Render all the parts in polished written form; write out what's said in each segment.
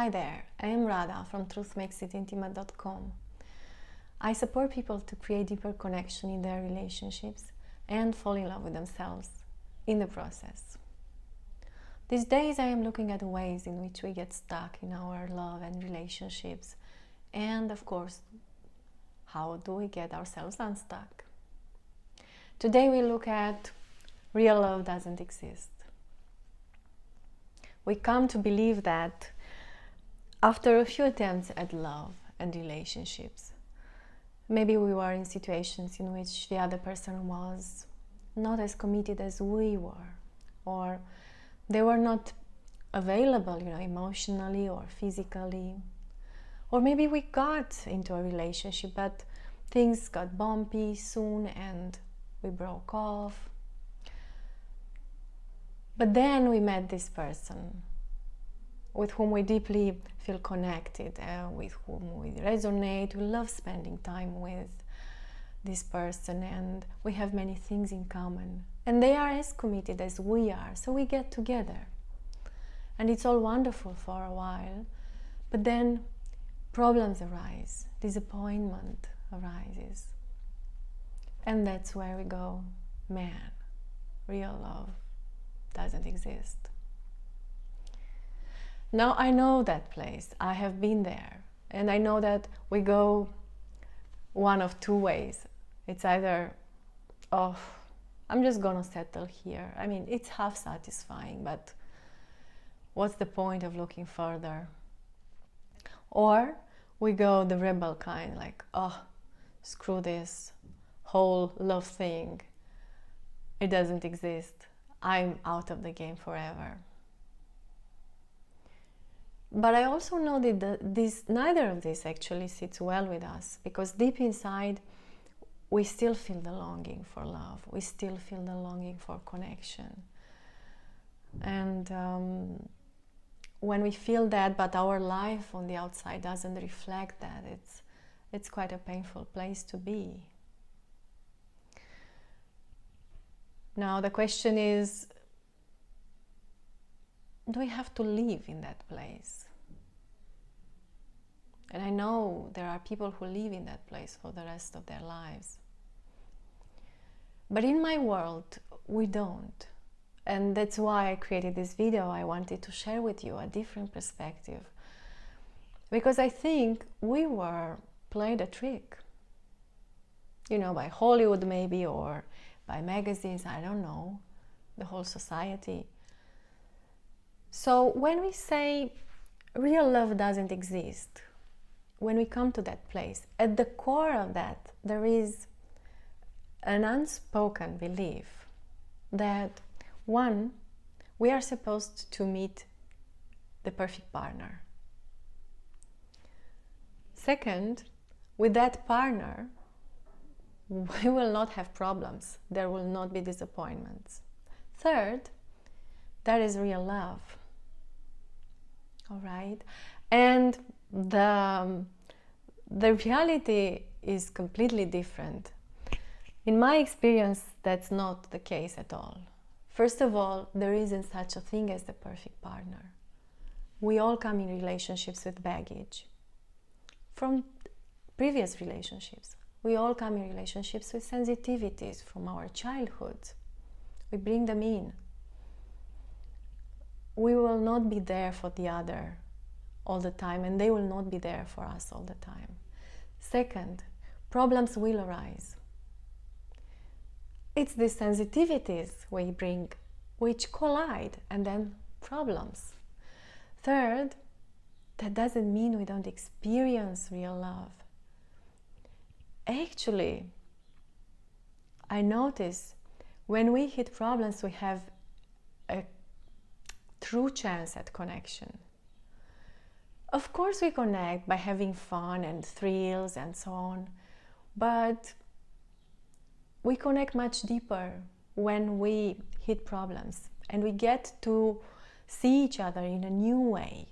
Hi there, I am Rada from truthmakesitintimate.com. I support people to create deeper connection in their relationships and fall in love with themselves in the process. These days I am looking at the ways in which we get stuck in our love and relationships, and of course, how do we get ourselves unstuck? Today we look at real love doesn't exist. We come to believe that after a few attempts at love and relationships, maybe we were in situations in which the other person was not as committed as we were, or they were not available, emotionally or physically. Or maybe we got into a relationship, but things got bumpy soon and we broke off. But then we met this person with whom we deeply feel connected, with whom we resonate, we love spending time with this person, and we have many things in common. And they are as committed as we are, so we get together. And it's all wonderful for a while, but then problems arise, disappointment arises. And that's where we go, man, real love doesn't exist. Now I know that place, I have been there, and I know that we go one of two ways. It's either, oh, I'm just gonna settle here. I mean, it's half satisfying, but what's the point of looking further? Or we go the rebel kind, like, oh, screw this whole love thing. It doesn't exist. I'm out of the game forever. But I also know that neither of this actually sits well with us, because deep inside we still feel the longing for love, we still feel the longing for connection. And when we feel that, but our life on the outside doesn't reflect that, it's quite a painful place to be. Now the question is, do we have to live in that place? And I know there are people who live in that place for the rest of their lives. But in my world, we don't. And that's why I created this video. I wanted to share with you a different perspective. Because I think we were played a trick. By Hollywood maybe, or by magazines, I don't know, the whole society. So when we say real love doesn't exist, when we come to that place, at the core of that, there is an unspoken belief that, one, we are supposed to meet the perfect partner. Second, with that partner, we will not have problems. There will not be disappointments. Third, that is real love. All right? And the reality is completely different. In my experience, that's not the case at all. First of all, there isn't such a thing as the perfect partner. We all come in relationships with baggage from previous relationships. We all come in relationships with sensitivities from our childhood. We bring them in. We will not be there for the other all the time, and they will not be there for us all the time. Second, problems will arise. It's the sensitivities we bring which collide, and then problems. Third, that doesn't mean we don't experience real love. Actually, I notice when we hit problems, we have a true chance at connection. Of course we connect by having fun and thrills and so on, but we connect much deeper when we hit problems and we get to see each other in a new way.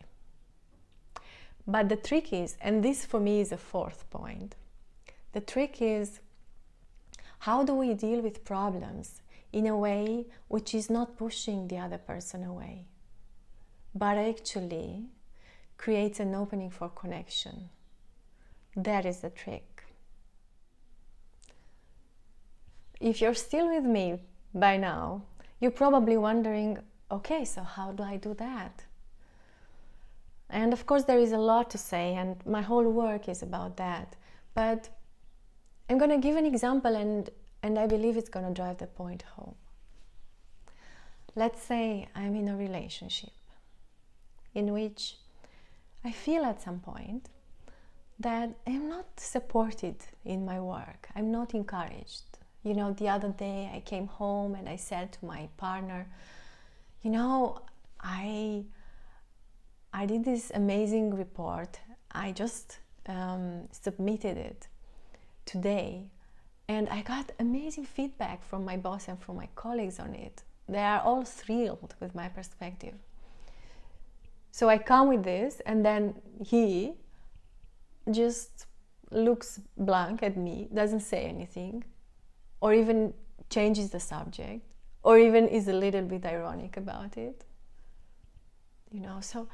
But the trick is, and this for me is a fourth point, the trick is, how do we deal with problems in a way which is not pushing the other person away, but actually creates an opening for connection. That is the trick. If you're still with me by now, you're probably wondering, okay, so how do I do that? And of course there is a lot to say, and my whole work is about that. But I'm going to give an example, and I believe it's going to drive the point home. Let's say I'm in a relationship in which I feel at some point that I'm not supported in my work. I'm not encouraged. You know, the other day I came home and I said to my partner, you know, I did this amazing report. I just submitted it today, and I got amazing feedback from my boss and from my colleagues on it. They are all thrilled with my perspective. So I come with this, and then he just looks blank at me, doesn't say anything, or even changes the subject, or even is a little bit ironic about it. You know, so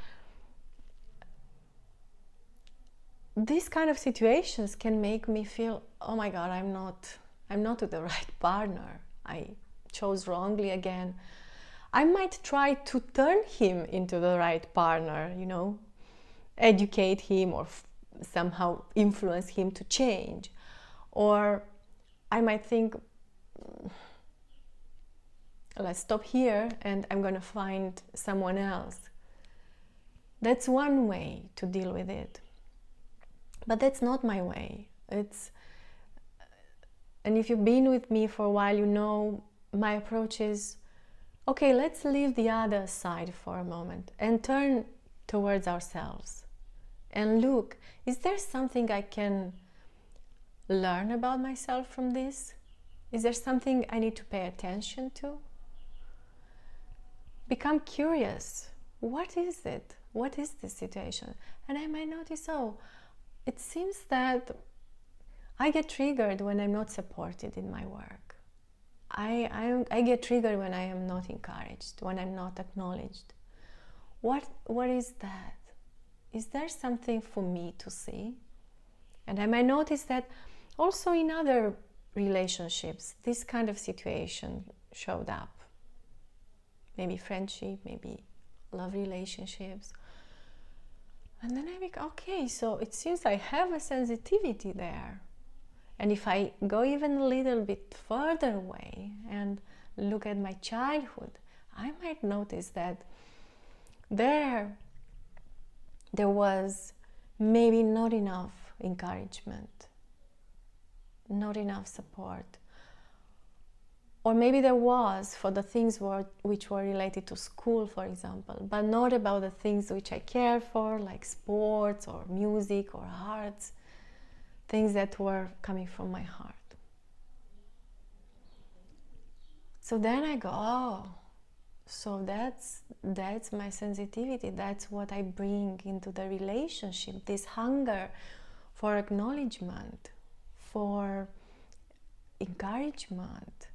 these kind of situations can make me feel, oh my God, I'm not with the right partner. I chose wrongly again. I might try to turn him into the right partner, you know, educate him or somehow influence him to change. Or I might think, let's stop here and I'm going to find someone else. That's one way to deal with it. But that's not my way. And if you've been with me for a while, you know my approach is, okay, let's leave the other side for a moment and turn towards ourselves and look, is there something I can learn about myself from this? Is there something I need to pay attention to? Become curious. What is it? What is this situation? And I might notice, oh, it seems that I get triggered when I'm not supported in my work. I get triggered when I am not encouraged, when I'm not acknowledged. What is that? Is there something for me to see? And I might notice that also in other relationships, this kind of situation showed up. Maybe friendship, maybe love relationships. And then I think, okay, so it seems I have a sensitivity there. And if I go even a little bit further away and look at my childhood, I might notice that there was maybe not enough encouragement, not enough support. Or maybe there was for the things which were related to school, for example, but not about the things which I care for, like sports or music or arts, things that were coming from my heart. So then I go, oh, so that's my sensitivity, that's what I bring into the relationship, this hunger for acknowledgement, for encouragement.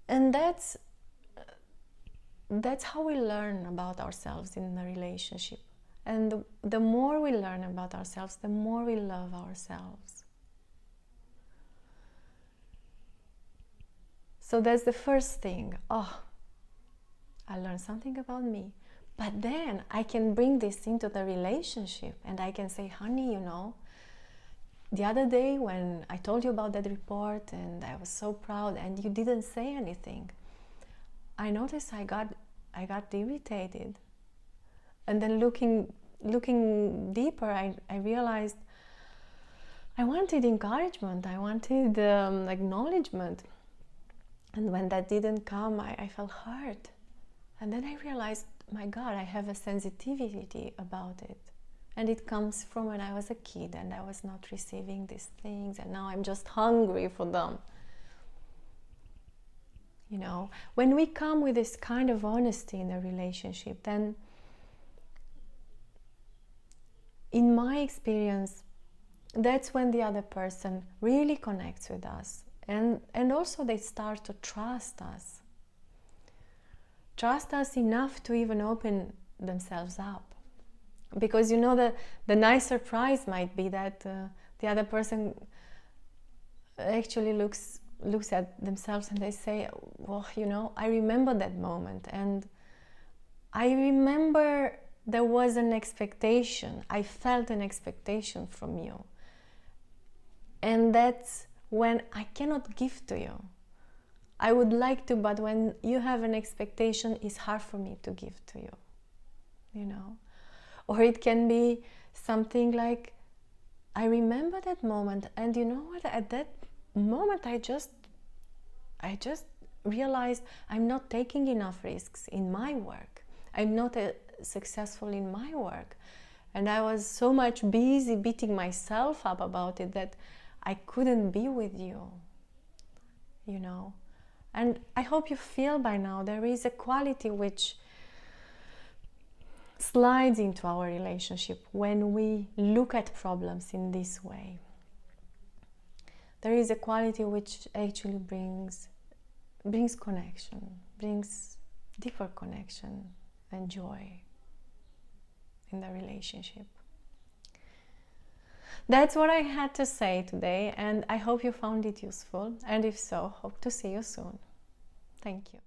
And that's how we learn about ourselves in a relationship. And the more we learn about ourselves, the more we love ourselves. So that's the first thing. Oh, I learned something about me. But then I can bring this into the relationship and I can say, honey, you know, the other day when I told you about that report and I was so proud and you didn't say anything, I noticed I got irritated. And then looking deeper, I realized I wanted encouragement, I wanted acknowledgement. And when that didn't come, I felt hurt. And then I realized, my God, I have a sensitivity about it. And it comes from when I was a kid and I was not receiving these things, and now I'm just hungry for them. You know, when we come with this kind of honesty in a relationship, then in my experience, that's when the other person really connects with us. And also they start to trust us. trust us enough to even open themselves up. Because the nice surprise might be that the other person actually looks at themselves and they say, well, I remember that moment, and I remember there was an expectation. I felt an expectation from you. And that's when I cannot give to you. I would like to, but when you have an expectation, it's hard for me to give to you, Or it can be something like, I remember that moment, and you know what? At that moment, I just realized I'm not taking enough risks in my work. I'm not successful in my work. And I was so much busy beating myself up about it that I couldn't be with you, And I hope you feel by now there is a quality which slides into our relationship when we look at problems in this way. There is a quality which actually brings connection, brings deeper connection and joy in the relationship. That's what I had to say today, and I hope you found it useful, and if so, hope to see you soon. Thank you.